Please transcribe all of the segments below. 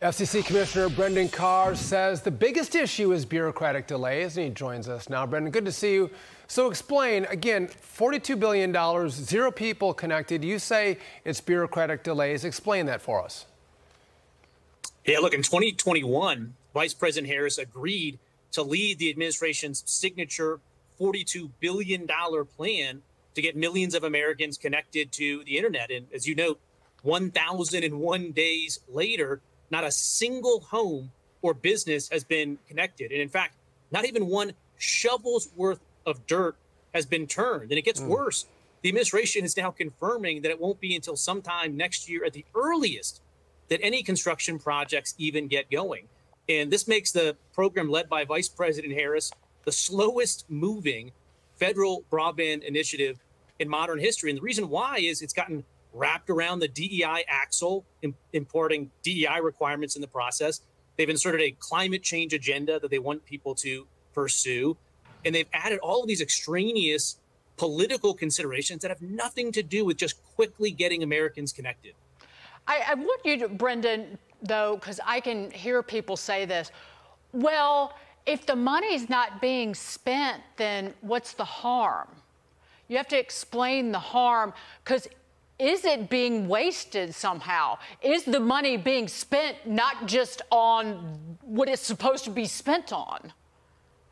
FCC Commissioner Brendan Carr says the biggest issue is bureaucratic delays, and he joins us now. Brendan, good to see you. So explain, again, $42 billion, 0 people connected. You say it's bureaucratic delays. Explain that for us. Yeah, look, in 2021, Vice President Harris agreed to lead the administration's signature $42 billion plan to get millions of Americans connected to the internet. And as you note, 1,001 days later, not a single home or business has been connected. And in fact, not even one shovel's worth of dirt has been turned. And it gets worse. The administration is now confirming that it won't be until sometime next year at the earliest that any construction projects even get going. And this makes the program led by Vice President Harris the slowest moving federal broadband initiative in modern history. And the reason why is it's gotten wrapped around the DEI axle, importing DEI requirements in the process. They've inserted a climate change agenda that they want people to pursue. And they've added all of these extraneous political considerations that have nothing to do with just quickly getting Americans connected. I want you to, Brendan, though, because I can hear people say this, well, if the money's not being spent, then what's the harm? You have to explain the harm, because is it being wasted somehow? Is the money being spent not just on what it's supposed to be spent on,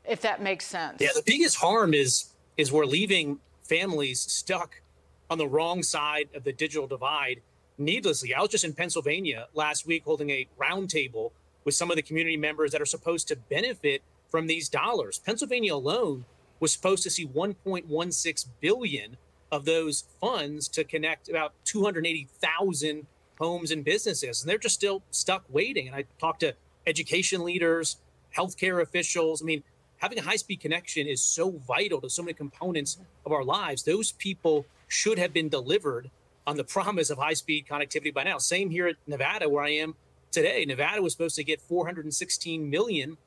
if that makes sense? Yeah, the biggest harm is we're leaving families stuck on the wrong side of the digital divide needlessly. I was just in Pennsylvania last week holding a roundtable with some of the community members that are supposed to benefit from these dollars. Pennsylvania alone was supposed to see 1.16 billion of those funds to connect about 280,000 homes and businesses. And they're just still stuck waiting. And I talked to education leaders, healthcare officials. I mean, having a high-speed connection is so vital to so many components of our lives. Those people should have been delivered on the promise of high-speed connectivity by now. Same here at Nevada, where I am today. Nevada was supposed to get 416 million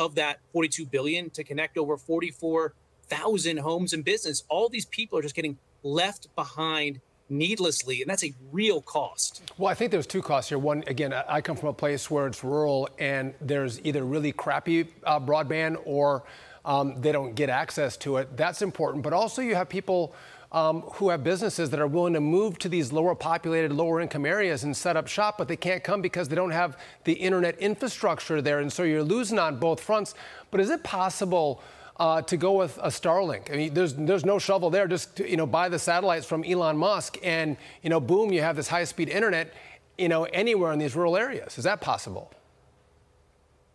of that 42 billion to connect over 44,000 homes and business. All these people are just getting left behind needlessly, and that's a real cost. Well, I think there's 2 costs here. One, again, I come from a place where it's rural, and there's either really crappy broadband or they don't get access to it. That's important. But also you have people who have businesses that are willing to move to these lower populated, lower income areas and set up shop, but they can't come because they don't have the internet infrastructure there. And so you're losing on both fronts. But is it possible to go with a Starlink? I mean, there's no shovel there. Just, buy the satellites from Elon Musk and, boom, you have this high speed internet, anywhere in these rural areas. Is that possible?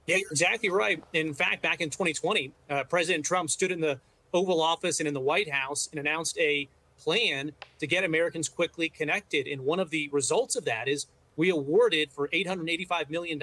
Yeah, you're exactly right. In fact, back in 2020, President Trump stood in the Oval Office and in the White House and announced a plan to get Americans quickly connected. And one of the results of that is we awarded for $885 million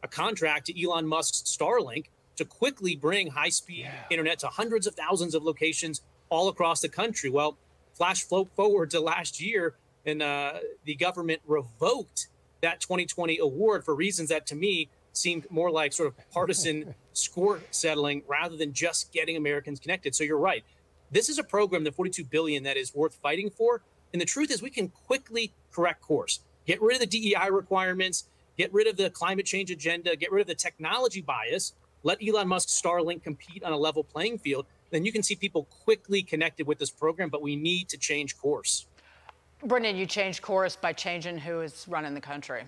a contract to Elon Musk's Starlink to quickly bring high-speed internet to hundreds of thousands of locations all across the country. Well, flash forward to last year, and the government revoked that 2020 award for reasons that, to me, seemed more like sort of partisan score settling rather than just getting Americans connected. So you're right. This is a program, the $42 billion, that is worth fighting for. And the truth is we can quickly correct course, get rid of the DEI requirements, get rid of the climate change agenda, get rid of the technology bias, let Elon Musk's Starlink compete on a level playing field. Then you can see people quickly connected with this program, but we need to change course. Brendan, you changed course by changing who is running the country.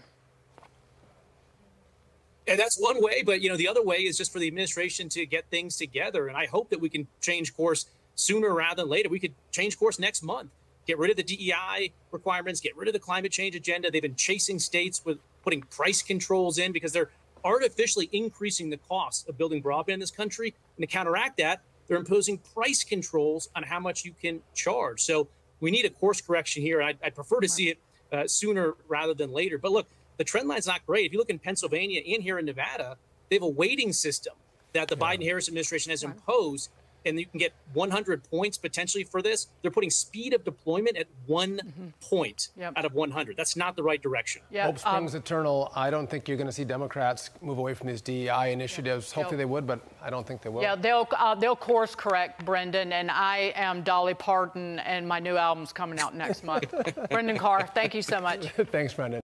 And that's one way, but the other way is just for the administration to get things together. And I hope that we can change course sooner rather than later. We could change course next month, get rid of the DEI requirements, get rid of the climate change agenda. They've been chasing states with putting price controls in because they're artificially increasing the cost of building broadband in this country. And to counteract that, they're imposing price controls on how much you can charge. So we need a course correction here. I'd prefer to see it sooner rather than later. But look, the trend line's not great. If you look in Pennsylvania and here in Nevada, they have a weighting system that the Biden-Harris administration has imposed, and you can get 100 points potentially for this. They're putting speed of deployment at 1 point out of 100. That's not the right direction. Hope springs eternal. I don't think you're going to see Democrats move away from these DEI initiatives. Hopefully they would, but I don't think they will. Yeah, they'll course correct, Brendan, and I am Dolly Parton, and my new album's coming out next month. Brendan Carr, thank you so much. Thanks, Brendan.